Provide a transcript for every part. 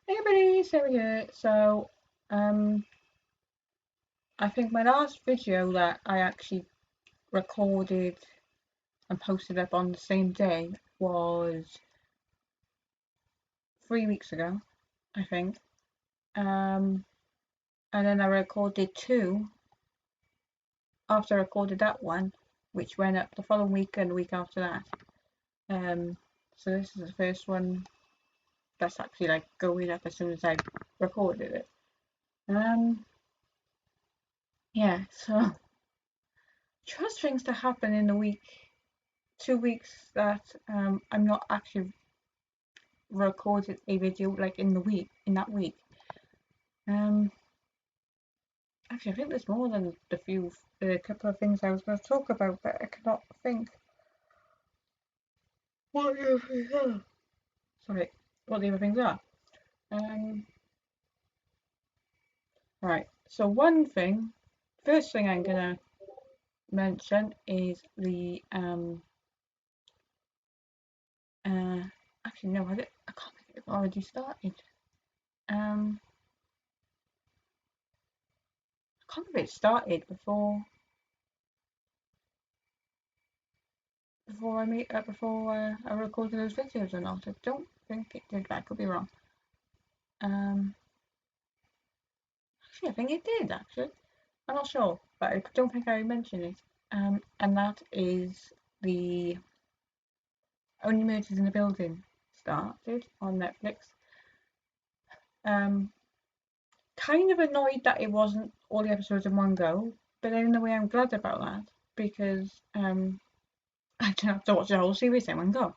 Hey everybody, Sarah here. Um, I think my last video that I actually recorded and posted up on the same day was 3 weeks ago, I think. Um, and then I recorded two after I recorded that one, which went up the following week and the week after that. Um, so this is the first one that's actually like going up as soon as I recorded it. Um, yeah, so trust things to happen in the week 2 weeks that I'm not actually recorded a video like in that week. Um, Actually, I think there's more than the couple of things I was going to talk about, but I cannot think what the other things are. Sorry, what the other things are. Um, right. So first thing I'm gonna mention is the uh. Actually, no, I can't think it's already started. Um, I can't believe it started before I recorded those videos or not. I don't think it did, but I could be wrong. Um, Actually, I think it did. Actually, I'm not sure, but I don't think I mentioned it. And that is the Only Murders in the Building started on Netflix. Um, Kind of annoyed that it wasn't all the episodes in one go, but then in a way I'm glad about that because I don't have to watch the whole series in one go.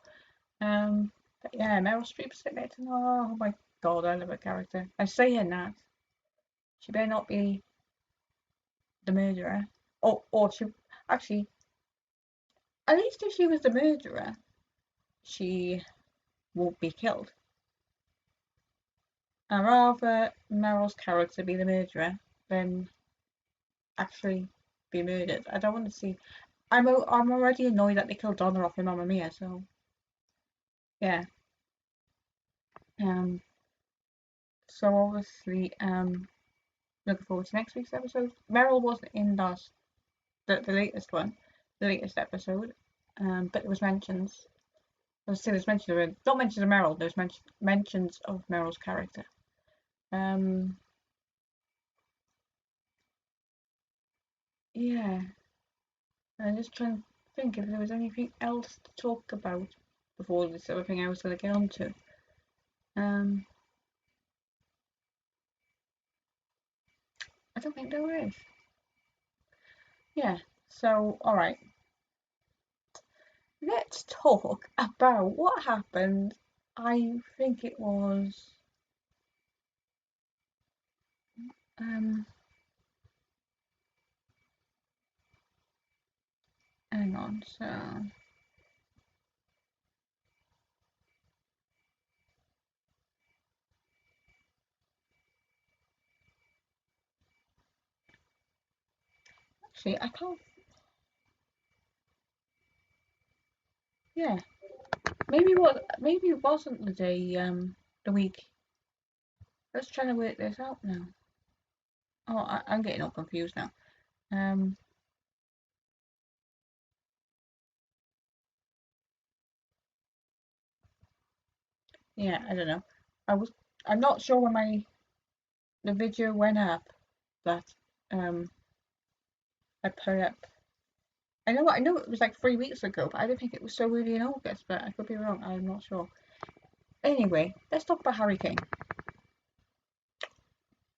But yeah, Meryl Streep's in it. Oh my god, I love her character. I say her that. She better not be the murderer. Or she actually, at least if she was the murderer, she won't be killed. I'd rather Meryl's character be the murderer than actually be murdered. I don't want to see. I'm already annoyed that they killed Donna off in Mamma Mia. So yeah. Um. So obviously, looking forward to next week's episode. Meryl wasn't in the latest one, the latest episode, but there was mentions. There was mention of it, not mentions of Meryl. There's mentions of Meryl's character. Um, yeah, I'm just trying to think if there was anything else to talk about before this other thing I was going to get onto. Um, I don't think there is. Yeah. So, all right, let's talk about what happened. I think it was. Um, Hang on. So, actually, I can't. Yeah, maybe it wasn't the day. The week. Let's try to work this out now. Oh, I'm getting all confused now. Um, yeah, I don't know. I was. I'm not sure when the video went up that um I put up. I know it was like 3 weeks ago, but I don't think it was so early in August. But I could be wrong. I'm not sure. Anyway, let's talk about Harry King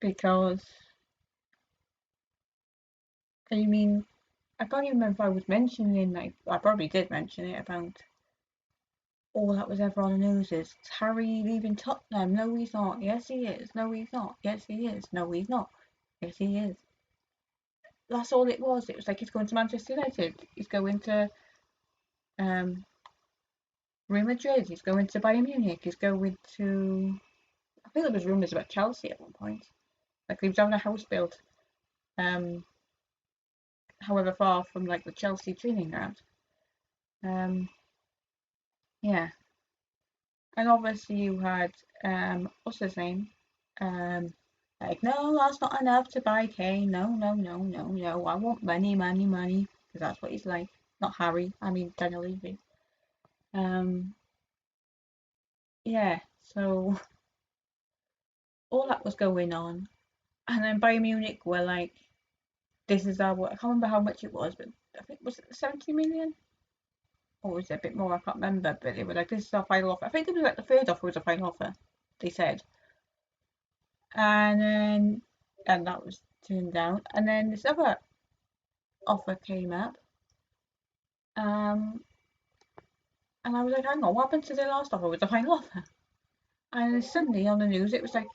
because I mean I can't even remember if I was mentioning like I probably did mention it about all that was ever on the news is Harry leaving Tottenham. No, he's not. Yes, he is. No, he's not. Yes, he is. No, he's not. Yes, he is. That's all it was. It was like he's going to Manchester United. He's going to um, Real Madrid. He's going to Bayern Munich. He's going to. I think there was rumours about Chelsea at one point. Like he was having a house built, um, however far from like the Chelsea training ground. Um, yeah, And obviously you had what's his name? Like, no, that's not enough to buy Kane. No, no, no, no, no. I want money, money, money, because that's what he's like. Not Harry. I mean Daniel Levy. Um, yeah. So all that was going on, and then Bayern Munich were like, "This is our." I can't remember how much it was, but I think was it 70 million, or was it a bit more? I can't remember. But they were like, "This is our final offer." I think it was like the third offer was a final offer. They said, and then that was turned down, and then this other offer came up. Um, and I was like, hang on, what happened to the last offer with the final offer? And then suddenly on the news, it was like,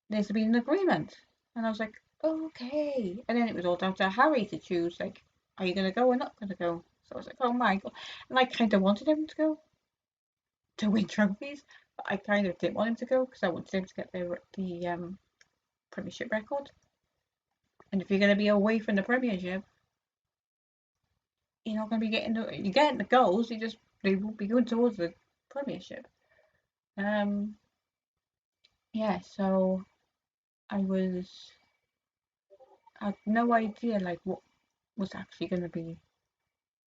there's been an agreement. And I was like, okay. And then it was all down to Harry to choose, like, are you going to go or not going to go? So I was like, oh my God. And I kind of wanted him to go to win trophies, but I kind of didn't want him to go because I wanted him to get the Premiership record. And if you're going to be away from the Premiership, you're not going to be you're getting the goals, they will be going towards the Premiership. Um, yeah, so I had no idea like what was actually going to be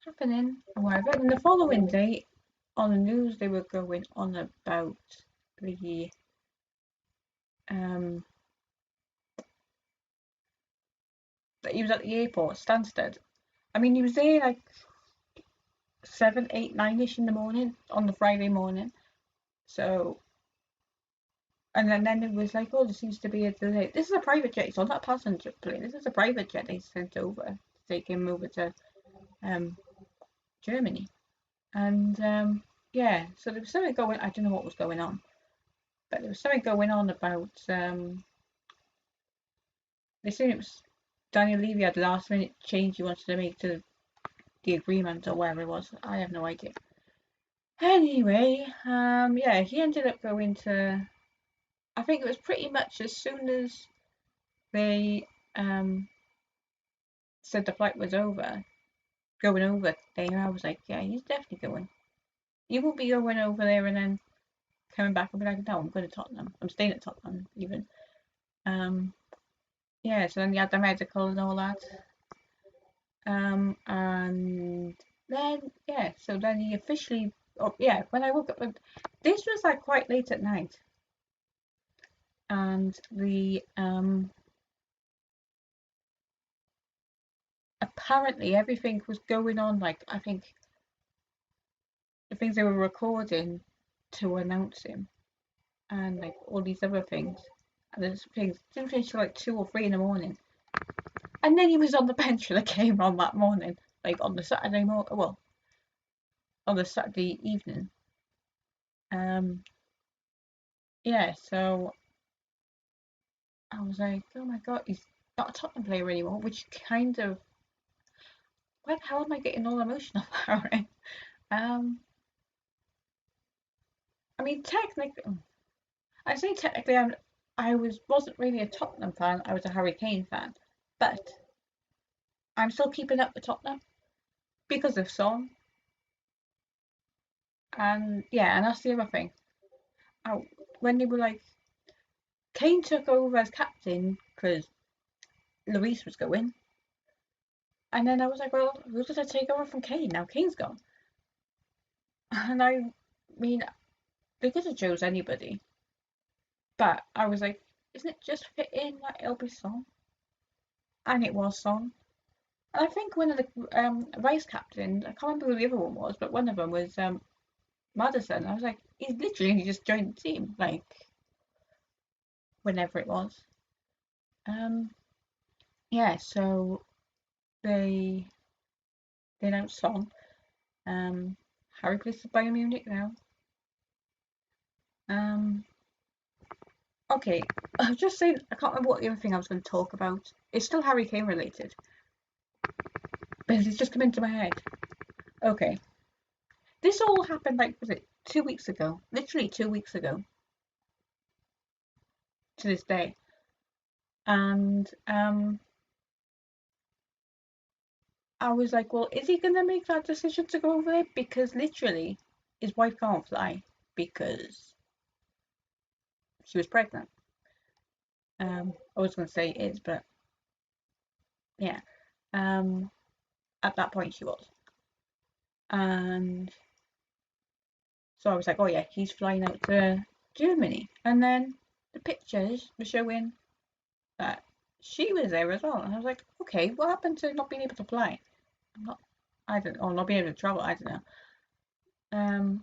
happening and whatever. And the following day on the news, they were going on about the that he was at the airport, Stansted. I mean, he was there like 7, 8, 9ish in the morning on the Friday morning. So, and then it was like, oh, there seems to be a delay. This is a private jet, so not a passenger plane. This is a private jet they sent over to take him over to Germany. And yeah, so there was something going. I don't know what was going on, but there was something going on about. They said it was Daniel Levy had last minute change he wanted to make to the agreement or whatever it was. I have no idea. Anyway, yeah, he ended up going to. I think it was pretty much as soon as they said the flight was over, going over there. I was like, yeah, he's definitely going. He won't be going over there and then coming back and be like, no, I'm going to Tottenham. I'm staying at Tottenham even. Yeah, so then he had the medical and all that. And then yeah, so then he officially. Oh yeah, when I woke up, this was like quite late at night, and the apparently everything was going on. Like I think the things they were recording to announce him, and like all these other things, and there's things didn't finish till like 2 or 3 in the morning. And then he was on the bench for the game on that morning, like on the Saturday morning, well, on the Saturday evening. Um, yeah, so I was like, oh my God, he's not a Tottenham player anymore, which kind of, why the hell am I getting all emotional about it? Um, I mean, technically, I say technically, wasn't really a Tottenham fan. I was a Harry Kane fan, but I'm still keeping up with Tottenham because of Son, and yeah, and that's the other thing. I, when they were like, Kane took over as captain because Luis was going, and then I was like, well, who's going to take over from Kane now? Kane's gone, and I mean, they could have chose anybody, but I was like, isn't it just fit in that it'll be Son? And it was Son. And I think one of the vice captains, I can't remember who the other one was, but one of them was Madison. I was like, he's literally just joined the team, like whenever it was. Um, yeah, so they announced Son. Harry plays for Bayern Munich now. Um, okay, I was just saying, I can't remember what the other thing I was going to talk about. It's still Harry Kane related, but it's just come into my head. Okay, this all happened like, was it 2 weeks ago? Literally 2 weeks ago to this day. And I was like, well, is he going to make that decision to go over there? Because literally, his wife can't fly. because she was pregnant. I was going to say is, but yeah. At that point she was. And so I was like, oh yeah, he's flying out to Germany. And then the pictures were showing that she was there as well. And I was like, okay, what happened to not being able to fly? I don't know, not being able to travel, I don't know.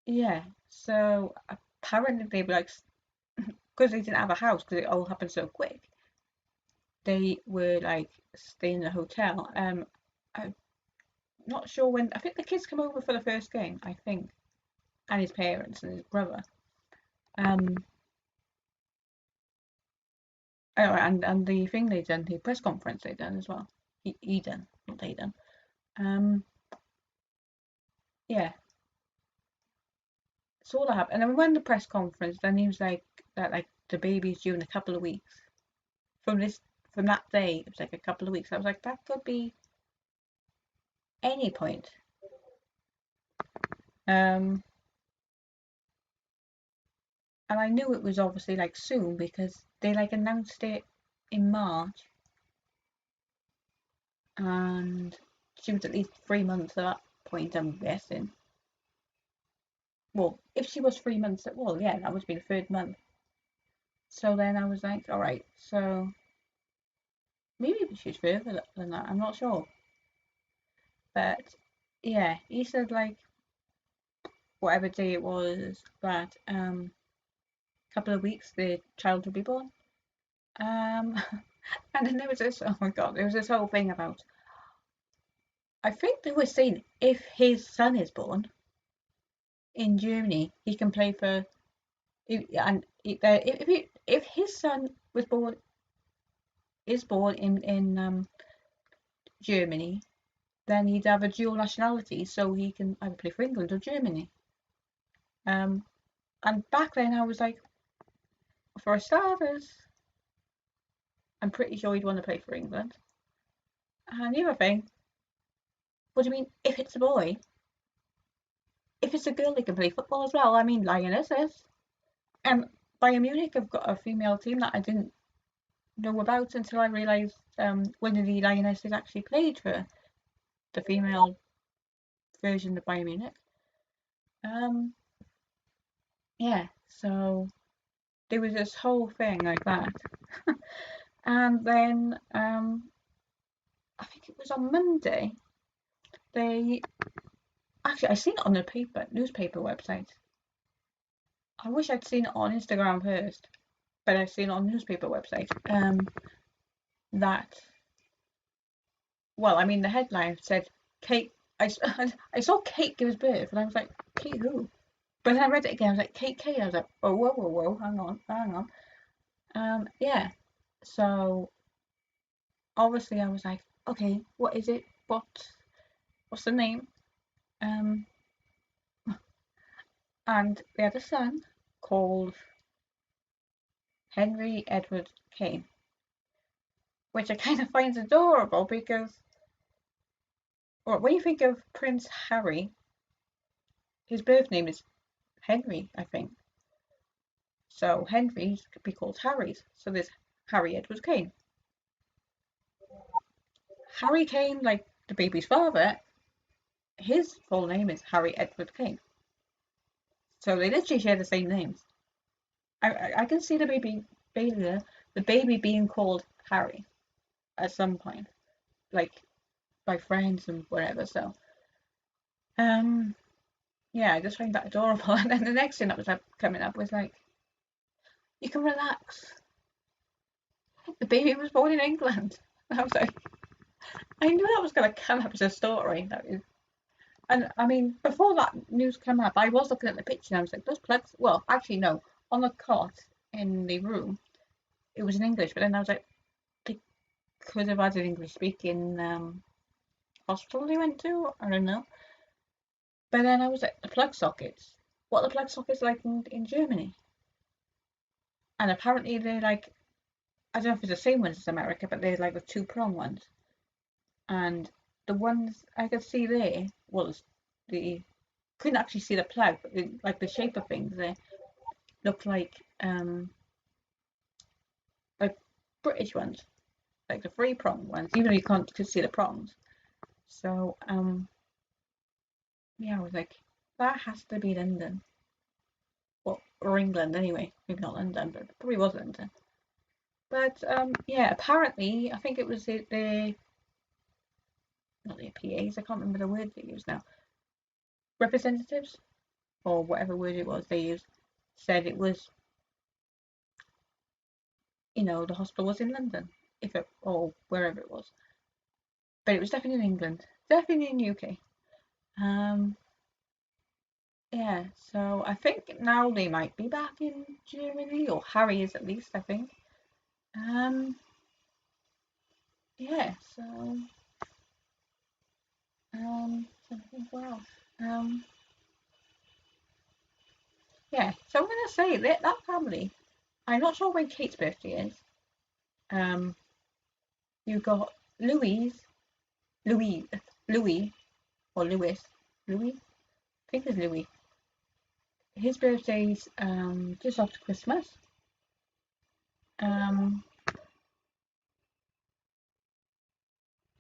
Yeah, so apparently they were like, because they didn't have a house, because it all happened so quick, they were like staying in a hotel. I'm not sure when, I think the kids come over for the first game, I think, and his parents and his brother. Um, oh, and the thing they done, the press conference they done as well. He done, not they done. Um, yeah, so all that happened. And then when the press conference, then he was like that, like the baby's due in a couple of weeks. From that day, it was like a couple of weeks. I was like, that could be any point. Um, and I knew it was obviously like soon because they like announced it in March, and she was at least 3 months at that point, I'm guessing. Well, if she was 3 months, well, yeah, that would be the third month. So then I was like, all right, so maybe she's further than that. I'm not sure, but yeah, he said like whatever day it was that couple of weeks the child would be born. Um, and then there was this. Oh my god, there was this whole thing about. I think they were saying if his son is born in Germany, he can play for. If his son is born in Germany, then he'd have a dual nationality, so he can either play for England or Germany. Um, and back then I was like, for starters, I'm pretty sure he'd want to play for England. And the other thing, what do you mean if it's a boy? If it's a girl, they can play football as well. I mean, Lionesses. Bayern Munich have got a female team that I didn't know about until I realised one of the Lionesses actually played for the female version of Bayern Munich. Um, yeah, so there was this whole thing like that. And then I think it was on Monday, they actually I seen it on the newspaper website. I wish I'd seen it on Instagram first, but I've seen it on the newspaper website. That well, I mean, the headline said Kate. I saw Kate give birth, and I was like, Kate who? But then I read it again. I was like, Kate Kate. I was like, oh, whoa, whoa, whoa, hang on, hang on. Yeah. So obviously, I was like, okay, what is it? What's the name? Um, and they had a son called Henry Edward Kane, which I kind of find adorable because, well, when you think of Prince Harry, his birth name is Henry, I think. So Henry's could be called Harry's. So there's Harry Edward Kane. Harry Kane, like the baby's father, his full name is Harry Edward Kane. So they literally share the same names. I can see the baby being called Harry at some point, like by friends and whatever. So, um, yeah, I just find that adorable. And then the next thing that was coming up was like, you can relax. The baby was born in England. And I was like, I knew that was going to come up as a story. And I mean, before that news came up, I was looking at the picture and I was like, those plugs. Well, actually, no. On the cot in the room, it was in English, but then I was like, they could have had an English speaking hospital they went to. I don't know. But then I was like, the plug sockets. What are the plug sockets like in Germany? And apparently they're like, I don't know if it's the same ones as America, but they're like the two-prong ones. And the ones I could see there was the couldn't actually see the plough, but like the shape of things, they looked like British ones, like the 3-prong ones, even though you could see the prongs. So yeah, I was like, that has to be London, or England anyway. Maybe not London, but it probably was London. But yeah, apparently, I think it was the not the PAs. I can't remember the word they use now. Representatives, or whatever word it was they used, said it was, the hospital was in London, or wherever it was, but it was definitely in England, definitely in UK. Yeah, so I think now they might be back in Germany, or Harry is at least, I think. Yeah, so so I think what else? Yeah, so I'm gonna say that family. I'm not sure when Kate's birthday is. You got Louis, Louis, or Lewis, Louis. I think it's Louis. His birthday's just after Christmas.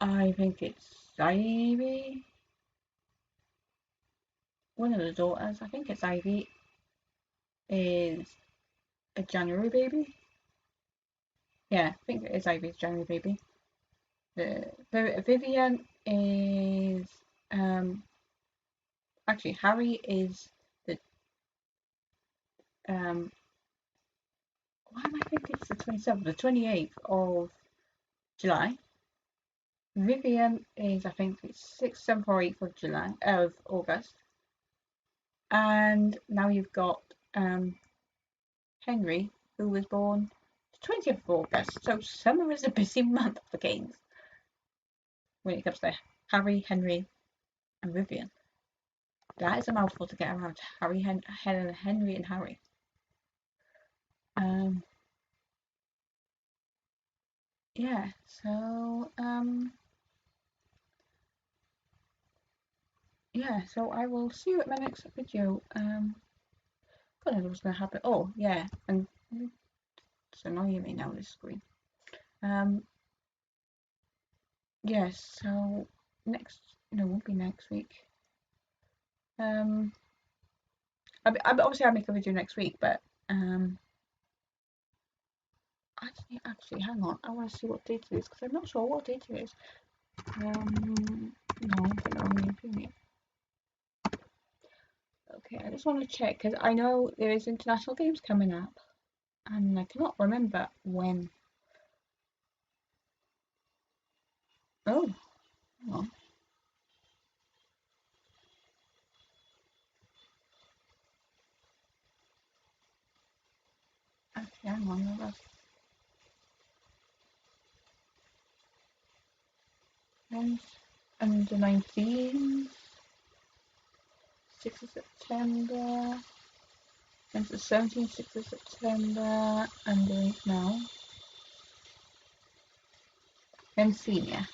I think it's Ivy. One of the daughters, I think it's Ivy, is a January baby. Yeah, I think it is Ivy's January baby. The Vivian is actually Harry is the why am I thinking it's the 27th, the 28th of July. Vivian is, I think it's 6th, 7th or 8th of July, of August. And now you've got Henry, who was born the 20th of August. So summer is a busy month for games when it comes to Harry, Henry, and Vivian. That is a mouthful to get around. Henry, and Harry. Yeah, so yeah, so I will see you at my next video. God knows what's gonna happen. Oh yeah, and it's annoying me now, this screen. Yes, so no, it won't be next week. Obviously I'll make a video next week, but actually hang on, I want to see what date it is because I'm not sure what date it is. No, okay, I just want to check because I know there is international games coming up, and I cannot remember when. Oh, hang on. Actually, hang on, that's under 19, 6th of September, and the 17th, 6th of September, and now, then senior.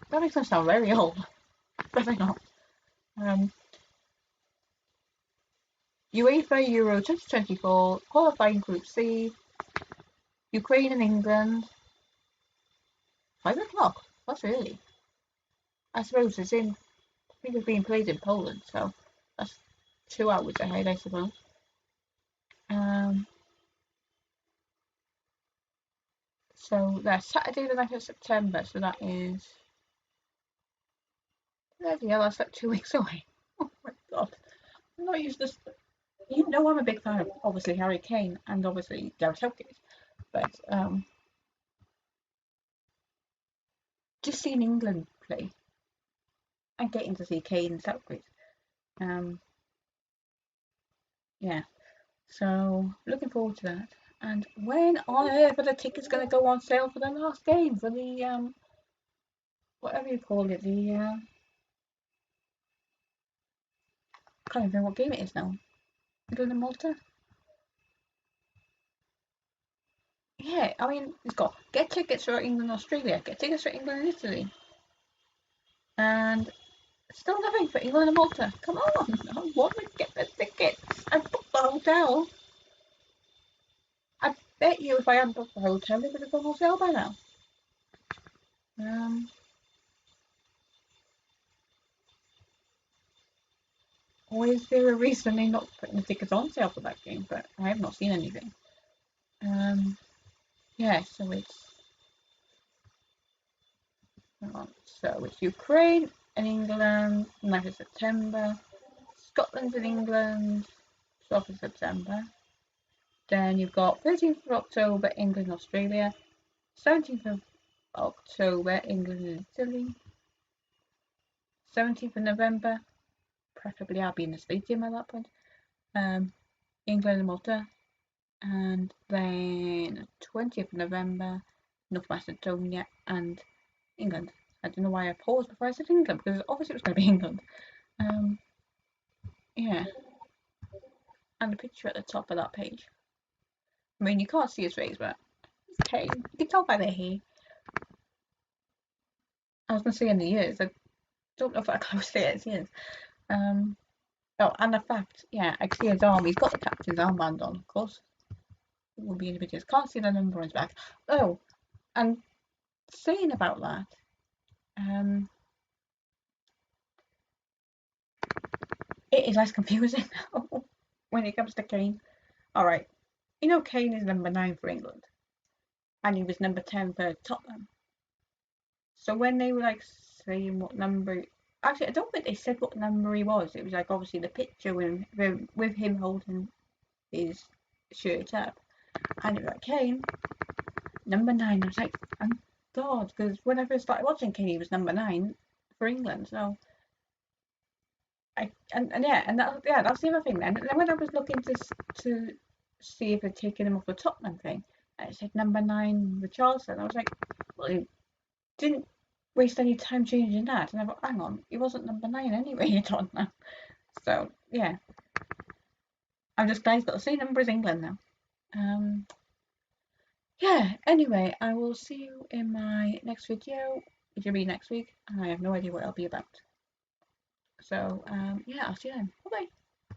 That makes them sound very old, but they're not. UEFA Euro 2024 qualifying Group C, Ukraine and England. 5 o'clock. That's early. I suppose I think it's being played in Poland, so that's 2 hours ahead, I suppose. So that's Saturday the 9th of September, so that is. Yeah, that's like 2 weeks away. Oh my god. I'm not used to this. You know, I'm a big fan of obviously Harry Kane and obviously Gareth Southgate, but just seeing England play and getting to see Kane and Southgate. Yeah, so looking forward to that. And when on earth are the tickets going to go on sale for the last game, for the whatever you call it, the can't even remember what game it is now. England and Malta. Yeah, I mean, it's got get tickets for England and Australia, get tickets for England and Italy, and Still nothing for England and Malta. Come on, I want to get the tickets. I booked the hotel. I bet you if I hadn't booked the hotel, they would have gone on sale by now. Or is there a reason they're not putting the tickets on sale for that game? But I have not seen anything. Yeah, so it's Ukraine and England, 9th of September. Scotland and England, 12th of September. Then you've got 13th of October, England, Australia. 17th of October, England and Italy. 17th of November, preferably I'll be in the stadium at that point. England and Malta. And then 20th of November, North Macedonia and England. I don't know why I paused before I said England, because obviously it was going to be England. Yeah. And the picture at the top of that page. I mean, you can't see his face, but it's Kane. You can tell by the hair. I was going to say in the ears. I don't know if that closely is ears. Oh, and the fact, yeah, I can see his arm. He's got the captain's armband on, of course. It will be in the videos. Can't see the number on his back. Oh, and saying about that, it is less confusing now when it comes to Kane. Alright, you know Kane is number 9 for England. And he was number 10 for Tottenham. So when they were like saying what number... Actually, I don't think they said what number he was. It was like obviously the picture with him holding his shirt up. And it was like, Kane, number 9. I was like, thank God. Because when I first started watching Kane, he was number 9 for England. So... that's the other thing then. And then when I was looking to see if they'd taken him off the Tottenham thing, and it said number 9 Richarlison, I was like, well, he didn't waste any time changing that. And I thought, hang on, he wasn't number 9 anyway at Tottenham. So yeah, I'm just glad he's got the same number as England now. Yeah. Anyway, I will see you in my next video, which will be next week. I have no idea what it'll be about. So yeah, I'll see you then. Bye bye.